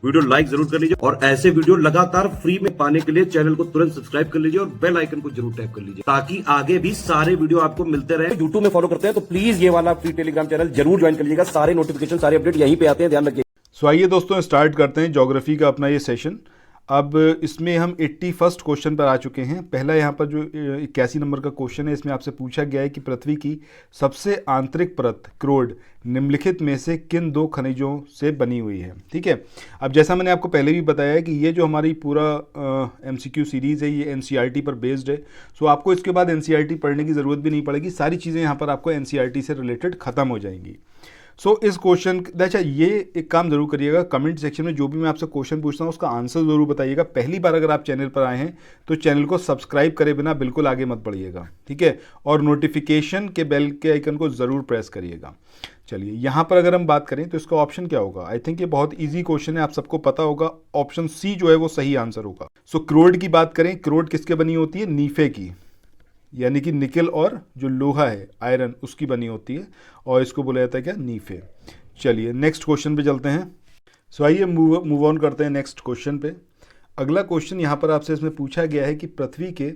Video like जरूर कर लीजिए और ऐसे वीडियो लगातार फ्री में पाने के लिए चैनल को तुरंत सब्सक्राइब कर लीजिए और बेल आइकन को जरूर टैप कर लीजिए ताकि आगे भी सारे वीडियो आपको मिलते रहे। यूट्यूब में फॉलो करते हैं तो प्लीज ये वाला फ्री टेलीग्राम चैनल जरूर ज्वाइन कर लीजिएगा। सारे नोटिफिकेशन सारे अपडेट यहीं पे आते हैं, ध्यान रखिए। सो आइए दोस्तों स्टार्ट करते हैं ज्योग्राफी का अपना ये सेशन। अब इसमें हम 81st क्वेश्चन पर आ चुके हैं। पहला यहाँ पर जो 81 नंबर का क्वेश्चन है, इसमें आपसे पूछा गया है कि पृथ्वी की सबसे आंतरिक परत क्रोड निम्नलिखित में से किन दो खनिजों से बनी हुई है। ठीक है, अब जैसा मैंने आपको पहले भी बताया है कि ये जो हमारी पूरा MCQ सीरीज़ है ये NCERT पर बेस्ड है। सो आपको इसके बाद NCERT पढ़ने की ज़रूरत भी नहीं पड़ेगी, सारी चीज़ें यहाँ पर आपको NCERT से रिलेटेड ख़त्म हो जाएंगी। सो इस क्वेश्चन अच्छा ये एक काम जरूर करिएगा, कमेंट सेक्शन में जो भी मैं आपसे क्वेश्चन पूछता हूँ उसका आंसर जरूर बताइएगा। पहली बार अगर आप चैनल पर आए हैं तो चैनल को सब्सक्राइब करे बिना बिल्कुल आगे मत बढ़िएगा, ठीक है, और नोटिफिकेशन के बेल के आइकन को ज़रूर प्रेस करिएगा। चलिए यहाँ पर अगर हम बात करें तो इसका ऑप्शन क्या होगा। आई थिंक ये बहुत ईजी क्वेश्चन है, आप सबको पता होगा। ऑप्शन सी जो है वो सही आंसर होगा। सो क्रोड की बात करें, क्रोड किसके बनी होती है, नीफे की, यानी कि निकल और जो लोहा है आयरन उसकी बनी होती है और इसको बोला जाता है क्या, नीफे। चलिए नेक्स्ट क्वेश्चन पे चलते हैं। सो आइए मूव ऑन करते हैं नेक्स्ट क्वेश्चन पे। अगला क्वेश्चन यहाँ पर आपसे इसमें पूछा गया है कि पृथ्वी के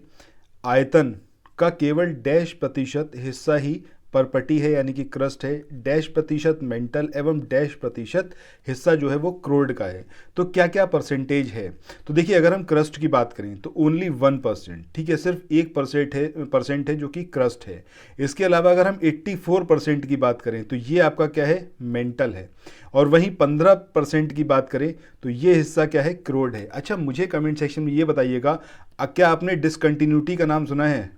आयतन का केवल डैश प्रतिशत हिस्सा ही परपटी है, यानी कि क्रस्ट है, डैश प्रतिशत मेंटल एवं डैश प्रतिशत हिस्सा जो है वो क्रोड का है। तो क्या क्या परसेंटेज है। तो देखिए अगर हम क्रस्ट की बात करें तो ओनली 1%, ठीक है, सिर्फ 1% है जो कि क्रस्ट है। इसके अलावा अगर हम 84% की बात करें तो ये आपका क्या है, मेंटल है, और वहीं 15% की बात करें तो ये हिस्सा क्या है, क्रोड है। अच्छा मुझे कमेंट सेक्शन में ये बताइएगा, क्या आपने डिसकंटिन्यूटी का नाम सुना है।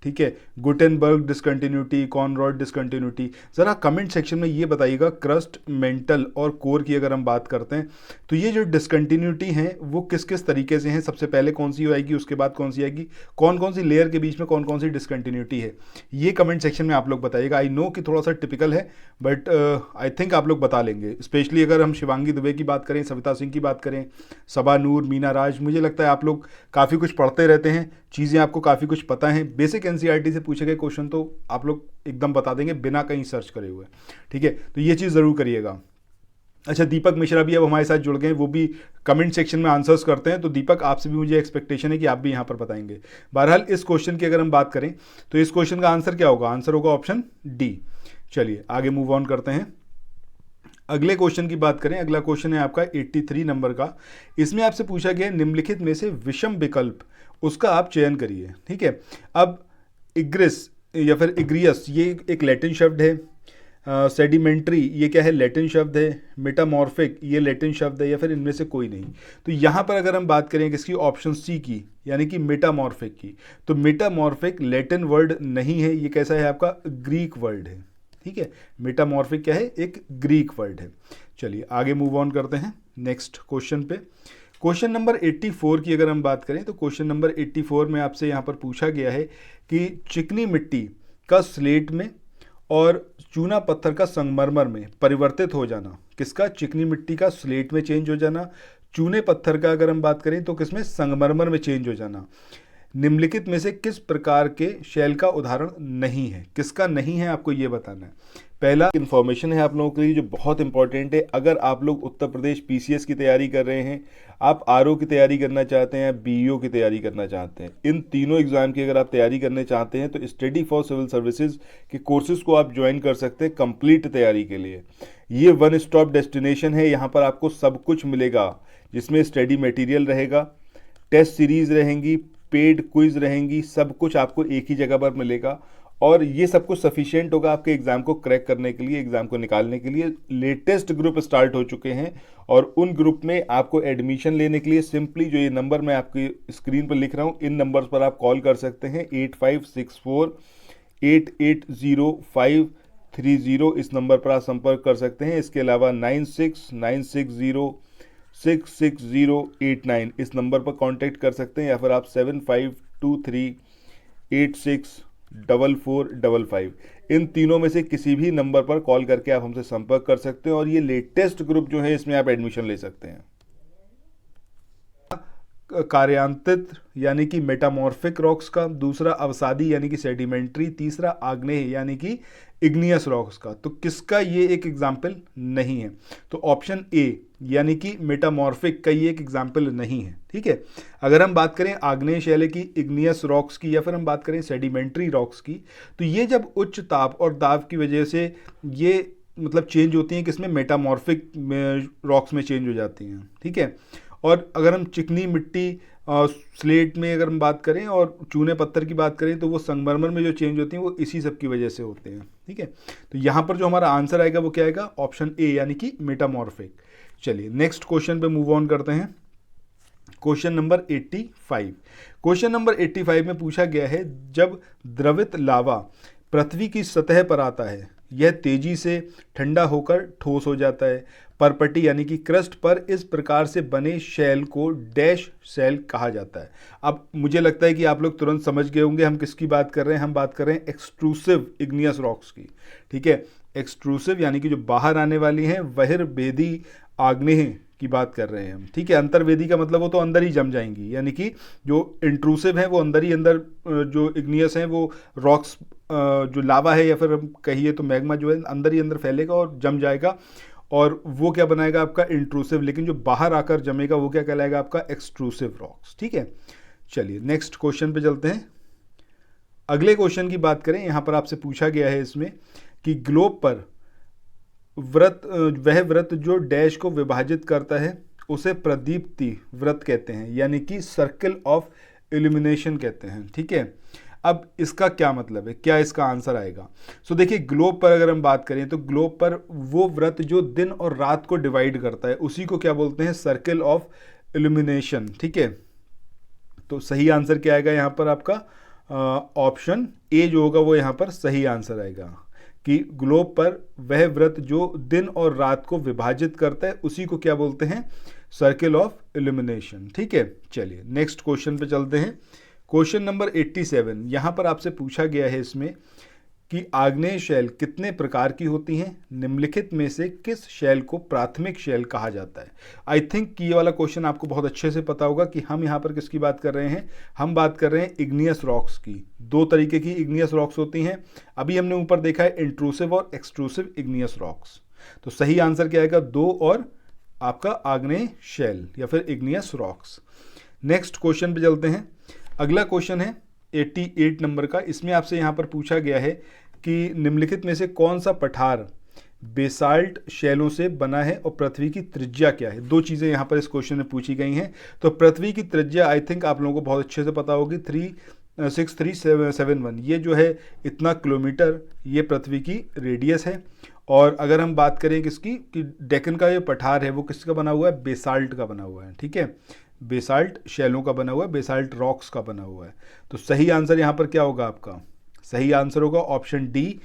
ठीक है, गुटेनबर्ग डिसकंटिन्यूटी, कॉनरॉड डिसकंटिन्यूटी, ज़रा कमेंट सेक्शन में ये बताइएगा। क्रस्ट, मेंटल और कोर की अगर हम बात करते हैं तो ये जो डिसकंटिन्यूटी हैं वो किस किस तरीके से हैं, सबसे पहले कौन सी आएगी, उसके बाद कौन सी आएगी, कौन कौन सी लेयर के बीच में कौन कौन सी डिसकंटिन्यूटी है, ये कमेंट सेक्शन में आप लोग बताइएगा। आई नो कि थोड़ा सा टिपिकल है बट आई थिंक आप लोग बता लेंगे। स्पेशली अगर हम शिवांगी दुबे की बात करें, सविता सिंह की बात करें, सबा नूर, मीना राज, मुझे लगता है आप लोग काफ़ी कुछ पढ़ते रहते हैं, चीज़ें आपको काफ़ी कुछ पता हैं। बेसिक NCERT से पूछे गए क्वेश्चन तो आप लोग एकदम बता देंगे बिना कहीं सर्च करे हुए, ठीक है, तो ये चीज़ ज़रूर करिएगा। अच्छा दीपक मिश्रा भी अब हमारे साथ जुड़ गए, वो भी कमेंट सेक्शन में आंसर्स करते हैं, तो दीपक आपसे भी मुझे एक्सपेक्टेशन है कि आप भी यहाँ पर बताएंगे। बहरहाल इस क्वेश्चन की अगर हम बात करें तो इस क्वेश्चन का आंसर क्या होगा, आंसर होगा ऑप्शन डी। चलिए आगे मूव ऑन करते हैं। अगले क्वेश्चन की बात करें, अगला क्वेश्चन है आपका 83 नंबर का। इसमें आपसे पूछा गया है निम्नलिखित में से विषम विकल्प उसका आप चयन करिए। ठीक है, अब इग्रिस या फिर इग्रियस ये एक लैटिन शब्द है, सेडिमेंट्री ये क्या है, लैटिन शब्द है, मेटामॉर्फिक ये लैटिन शब्द है, या फिर इनमें से कोई नहीं। तो यहाँ पर अगर हम बात करें किसकी, ऑप्शन सी की, यानी कि मेटामॉर्फिक की, तो मेटामॉर्फिक लैटिन वर्ड नहीं है, ये कैसा है आपका, ग्रीक वर्ड है। ठीक है, मेटामॉर्फिक क्या है, एक ग्रीक वर्ड है। चलिए आगे मूव ऑन करते हैं नेक्स्ट क्वेश्चन पे। क्वेश्चन नंबर 84 की अगर हम बात करें तो क्वेश्चन नंबर 84 में आपसे यहाँ पर पूछा गया है कि चिकनी मिट्टी का स्लेट में और चूना पत्थर का संगमरमर में परिवर्तित हो जाना, किसका, चिकनी मिट्टी का स्लेट में चेंज हो जाना, चूने पत्थर का अगर हम बात करें तो किसमें, संगमरमर में चेंज हो जाना, निम्नलिखित में से किस प्रकार के शैल का उदाहरण नहीं है, किसका नहीं है आपको ये बताना है। पहला इन्फॉर्मेशन है आप लोगों के लिए जो बहुत इंपॉर्टेंट है। अगर आप लोग उत्तर प्रदेश PCS की तैयारी कर रहे हैं, आप RO की तैयारी करना चाहते हैं, BEO की तैयारी करना चाहते हैं, इन तीनों एग्जाम की अगर आप तैयारी करने चाहते हैं तो स्टडी फॉर सिविल सर्विसेज के कोर्सेज को आप ज्वाइन कर सकते हैं कंप्लीट तैयारी के लिए। ये वन स्टॉप डेस्टिनेशन है, यहाँ पर आपको सब कुछ मिलेगा, जिसमें स्टडी मटेरियल रहेगा, टेस्ट सीरीज रहेंगी, पेड क्विज रहेंगी, सब कुछ आपको एक ही जगह पर मिलेगा और ये सब कुछ सफिशिएंट होगा आपके एग्जाम को क्रैक करने के लिए, एग्जाम को निकालने के लिए। लेटेस्ट ग्रुप स्टार्ट हो चुके हैं और उन ग्रुप में आपको एडमिशन लेने के लिए सिंपली जो ये नंबर मैं आपकी स्क्रीन पर लिख रहा हूँ, इन नंबर्स पर आप कॉल कर सकते हैं। 8564880530 इस नंबर पर आप संपर्क कर सकते हैं। इसके अलावा 9696066089 इस नंबर पर कांटेक्ट कर सकते हैं, या फिर आप 7523864455 इन तीनों में से किसी भी नंबर पर कॉल करके आप हमसे संपर्क कर सकते हैं और ये लेटेस्ट ग्रुप जो है इसमें आप एडमिशन ले सकते हैं। कार्यांतित यानी कि मेटामॉर्फिक रॉक्स का, दूसरा अवसादी यानी कि सेडिमेंट्री, तीसरा आग्नेय यानी कि इग्नियस रॉक्स का। तो किसका ये एक एग्जाम्पल नहीं है? तो ऑप्शन ए यानी कि मेटामॉर्फिक का ये एक एग्जाम्पल नहीं है। ठीक है, अगर हम बात करें आग्नेय शैल की, इग्नियस रॉक्स की, या फिर हम बात करें सेडिमेंट्री रॉक्स की, तो ये जब उच्च ताप और दाब की वजह से ये मतलब चेंज होती हैं, किसमें? मेटामॉर्फिक रॉक्स में चेंज हो जाती हैं। ठीक है, और अगर हम चिकनी मिट्टी, स्लेट में अगर हम बात करें और चूने पत्थर की बात करें, तो वो संगमरमर में जो चेंज होती हैं वो इसी सब की वजह से होते हैं। ठीक है, तो यहाँ पर जो हमारा आंसर आएगा वो क्या आएगा? ऑप्शन ए यानी कि मेटामॉर्फिक। चलिए नेक्स्ट क्वेश्चन पे मूव ऑन करते हैं। Question number 85। क्वेश्चन नंबर 85 में पूछा गया है, जब द्रवित लावा पृथ्वी की सतह पर आता है, यह तेजी से ठंडा होकर ठोस हो जाता है। परपटी यानी कि क्रस्ट पर इस प्रकार से बने शैल को डैश शैल कहा जाता है। अब मुझे लगता है कि आप लोग तुरंत समझ गए होंगे हम किसकी बात कर रहे हैं। हम बात कर रहे हैं एक्सट्रूसिव इग्नियस रॉक्स की। ठीक है, एक्सट्रूसिव यानी कि जो बाहर आने वाली हैं, बहिर्वेदी आग्नेय की बात कर रहे हैं हम। ठीक है, अंतर्वेदी का मतलब वो तो अंदर ही जम जाएंगी, यानी कि जो इंट्रूसिव है वो अंदर ही अंदर, जो इग्नियस हैं वो रॉक्स, जो लावा है या फिर हम कहिए तो मैग्मा जो है अंदर ही अंदर फैलेगा और जम जाएगा, और वो क्या बनाएगा? आपका इंट्रूसिव। लेकिन जो बाहर आकर जमेगा वो क्या कहलाएगा? आपका एक्सट्रूसिव रॉक्स। ठीक है, चलिए नेक्स्ट क्वेश्चन पे चलते हैं। अगले क्वेश्चन की बात करें, यहाँ पर आपसे पूछा गया है इसमें कि ग्लोब पर वह व्रत जो डैश को विभाजित करता है उसे प्रदीप्ति व्रत कहते हैं, यानी कि सर्कल ऑफ इल्यूमिनेशन कहते हैं। ठीक है, अब इसका क्या मतलब है, क्या इसका आंसर आएगा? सो देखिए, ग्लोब पर अगर हम बात करें तो ग्लोब पर वो व्रत जो दिन और रात को डिवाइड करता है उसी को क्या बोलते हैं? Circle of illumination. ठीक है, तो सही आंसर क्या आएगा यहाँ पर? आपका ऑप्शन ए जो होगा वो यहाँ पर सही आंसर आएगा कि ग्लोब पर वह व्रत जो दिन और रात को विभाजित करता है उसी को क्या बोलते हैं? Circle of illumination. ठीक है, चलिए नेक्स्ट क्वेश्चन पे चलते हैं। क्वेश्चन नंबर 87, यहाँ पर आपसे पूछा गया है इसमें कि आग्नेय शैल कितने प्रकार की होती हैं? निम्नलिखित में से किस शैल को प्राथमिक शैल कहा जाता है? आई थिंक कि ये वाला क्वेश्चन आपको बहुत अच्छे से पता होगा कि हम यहाँ पर किसकी बात कर रहे हैं। हम बात कर रहे हैं इग्नियस रॉक्स की। दो तरीके की इग्नियस रॉक्स होती हैं। अभी हमने ऊपर देखा है इंट्रूसिव और एक्सट्रूसिव इग्नियस रॉक्स। तो सही आंसर क्या आएगा? दो और आपका आग्नेय शैल या फिर इग्नियस रॉक्स। नेक्स्ट क्वेश्चन पे चलते हैं। अगला क्वेश्चन है 88 नंबर का। इसमें आपसे यहाँ पर पूछा गया है कि निम्नलिखित में से कौन सा पठार बेसाल्ट शैलों से बना है और पृथ्वी की त्रिज्या क्या है? दो चीज़ें यहाँ पर इस क्वेश्चन में पूछी गई हैं। तो पृथ्वी की त्रिज्या आई थिंक आप लोगों को बहुत अच्छे से पता होगी, 36371। ये जो है इतना किलोमीटर ये पृथ्वी की रेडियस है। और अगर हम बात करें किसकी, कि डेक्कन का ये पठार है वो किसका बना हुआ है? बेसाल्ट का बना हुआ है। ठीक है, बेसाल्ट शैलों का बना हुआ है, बेसाल्ट रॉक्स का बना हुआ है। तो सही आंसर यहाँ पर क्या होगा? आपका सही आंसर होगा ऑप्शन डी,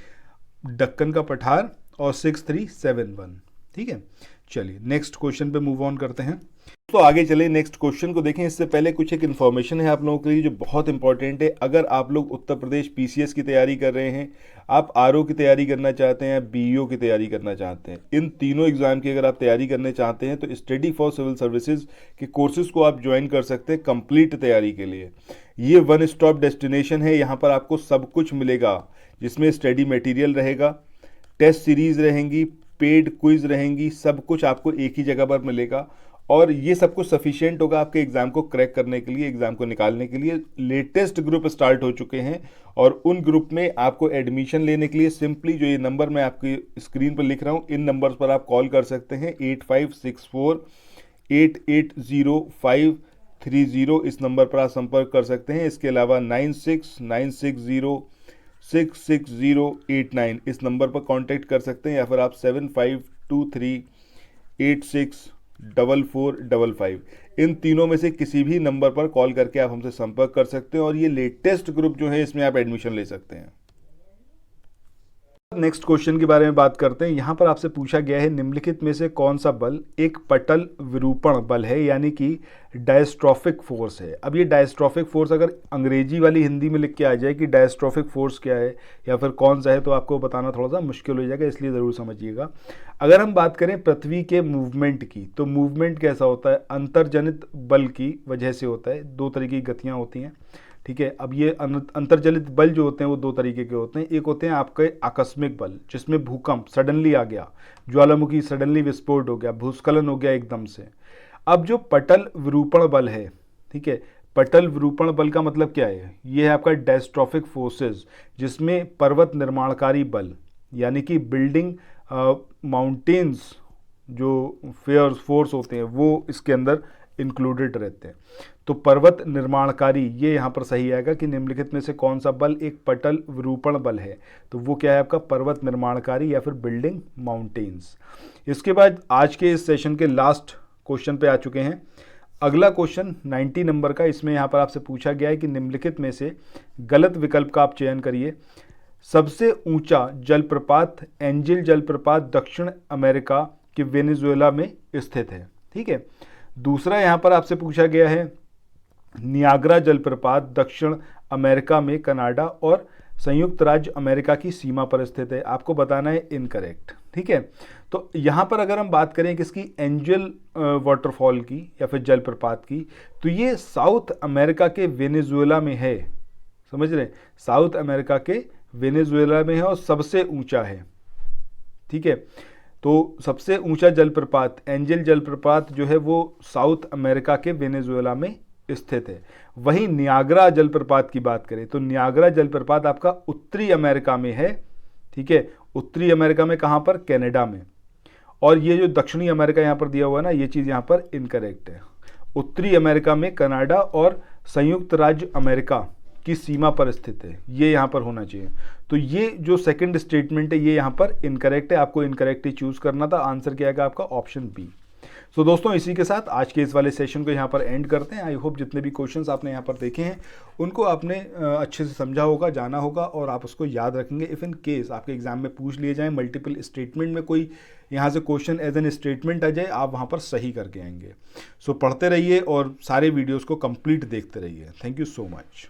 दक्कन का पठार और 6371। ठीक है, चलिए नेक्स्ट क्वेश्चन पे मूव ऑन करते हैं। तो आगे चले नेक्स्ट क्वेश्चन को देखें। इससे पहले कुछ एक इन्फॉर्मेशन है आप लोगों के लिए जो बहुत इंपॉर्टेंट है। अगर आप लोग उत्तर प्रदेश पीसीएस की तैयारी कर रहे हैं, आप आरओ की तैयारी करना चाहते हैं, बीईओ की तैयारी करना चाहते हैं, इन तीनों एग्जाम की अगर आप तैयारी करने चाहते हैं तो स्टडी फॉर सिविल सर्विसेज के कोर्सेज को आप ज्वाइन कर सकते हैं कंप्लीट तैयारी के लिए। ये वन स्टॉप डेस्टिनेशन है। यहाँ पर आपको सब कुछ मिलेगा, जिसमें स्टडी मटेरियल रहेगा, टेस्ट सीरीज रहेंगी, पेड क्विज रहेंगी, सब कुछ आपको एक ही जगह पर मिलेगा। और ये सब कुछ सफिशिएंट होगा आपके एग्जाम को क्रैक करने के लिए, एग्जाम को निकालने के लिए। लेटेस्ट ग्रुप स्टार्ट हो चुके हैं और उन ग्रुप में आपको एडमिशन लेने के लिए सिंपली जो ये नंबर मैं आपकी स्क्रीन पर लिख रहा हूँ, इन नंबर्स पर आप कॉल कर सकते हैं। 8564880530 इस नंबर पर आप संपर्क कर सकते हैं। इसके अलावा 9696066089 इस नंबर पर कांटेक्ट कर सकते हैं, या फिर आप 7523864455 इन तीनों में से किसी भी नंबर पर कॉल करके आप हमसे संपर्क कर सकते हैं और ये लेटेस्ट ग्रुप जो है इसमें आप एडमिशन ले सकते हैं। नेक्स्ट क्वेश्चन के बारे में बात करते हैं। यहाँ पर आपसे पूछा गया है निम्नलिखित में से कौन सा बल एक पटल विरूपण बल है, यानी कि डायस्ट्रोफिक फोर्स है। अब ये डायस्ट्रोफिक फोर्स अगर अंग्रेजी वाली हिंदी में लिख के आ जाए कि डायस्ट्रोफिक फोर्स क्या है या फिर कौन सा है, तो आपको बताना थोड़ा सा मुश्किल हो जाएगा, इसलिए ज़रूर समझिएगा। अगर हम बात करें पृथ्वी के मूवमेंट की, तो मूवमेंट कैसा होता है, अंतर्जनित बल की वजह से होता है। दो तरीके की गतियाँ होती हैं, ठीक है। अब ये अंतर्जलित बल जो होते हैं वो दो तरीके के होते हैं। एक होते हैं आपके आकस्मिक बल, जिसमें भूकंप सडनली आ गया, ज्वालामुखी सडनली विस्फोट हो गया, भूस्खलन हो गया एकदम से। अब जो पटल विरूपण बल है, ठीक है, पटल विरूपण बल का मतलब क्या है, ये है आपका डायस्ट्रोफिक फोर्सेस, जिसमें पर्वत निर्माणकारी बल यानी कि बिल्डिंग माउंटेन्स जो फोर्स होते हैं वो इसके अंदर इंक्लूडेड रहते हैं। तो पर्वत निर्माणकारी, ये यहाँ पर सही आएगा कि निम्नलिखित में से कौन सा बल एक पटल विरूपण बल है, तो वो क्या है आपका पर्वत निर्माणकारी या फिर बिल्डिंग माउंटेन्स। इसके बाद आज के इस सेशन के लास्ट क्वेश्चन पे आ चुके हैं। अगला क्वेश्चन 90 नंबर का, इसमें यहाँ पर आपसे पूछा गया है कि निम्नलिखित में से गलत विकल्प का आप चयन करिए। सबसे ऊंचा जलप्रपात एंजिल जलप्रपात दक्षिण अमेरिका के वेनेजुएला में स्थित है, ठीक है। दूसरा यहाँ पर आपसे पूछा गया है नियाग्रा जलप्रपात दक्षिण अमेरिका में कनाडा और संयुक्त राज्य अमेरिका की सीमा पर स्थित है। आपको बताना है इनकरेक्ट, ठीक है। तो यहाँ पर अगर हम बात करें किसकी, एंजल वाटरफॉल की या फिर जलप्रपात की, तो ये साउथ अमेरिका के वेनेजुएला में है, समझ रहे हैं, साउथ अमेरिका के वेनेजुएला में है और सबसे ऊंचा है, ठीक है। तो सबसे ऊंचा जलप्रपात एंजल जलप्रपात जो है वो साउथ अमेरिका के वेनेजुएला में स्थित है। वहीं नियाग्रा जलप्रपात की बात करें तो नियाग्रा जलप्रपात आपका उत्तरी अमेरिका में है, ठीक है, उत्तरी अमेरिका में, कहाँ पर, कनाडा में। और ये जो दक्षिणी अमेरिका यहाँ पर दिया हुआ है ना, ये चीज़ यहाँ पर इनकरेक्ट है। उत्तरी अमेरिका में कनाडा और संयुक्त राज्य अमेरिका की सीमा पर स्थित है, ये यहाँ पर होना चाहिए। तो ये जो सेकंड स्टेटमेंट है ये यहाँ पर इनकरेक्ट है, आपको इनकरेक्ट ही चूज करना था। आंसर क्या आएगा आपका, ऑप्शन बी। सो दोस्तों, इसी के साथ आज के इस वाले सेशन को यहाँ पर एंड करते हैं। आई होप जितने भी क्वेश्चंस आपने यहाँ पर देखे हैं उनको आपने अच्छे से समझा होगा, जाना होगा और आप उसको याद रखेंगे। इफ़ इन केस आपके एग्जाम में पूछ लिए जाएँ मल्टीपल स्टेटमेंट में कोई यहाँ से क्वेश्चन एज एन स्टेटमेंट आ जाए, आप वहाँ पर सही करके आएंगे। सो पढ़ते रहिए और सारे वीडियोज़ को कंप्लीट देखते रहिए। Thank you so much.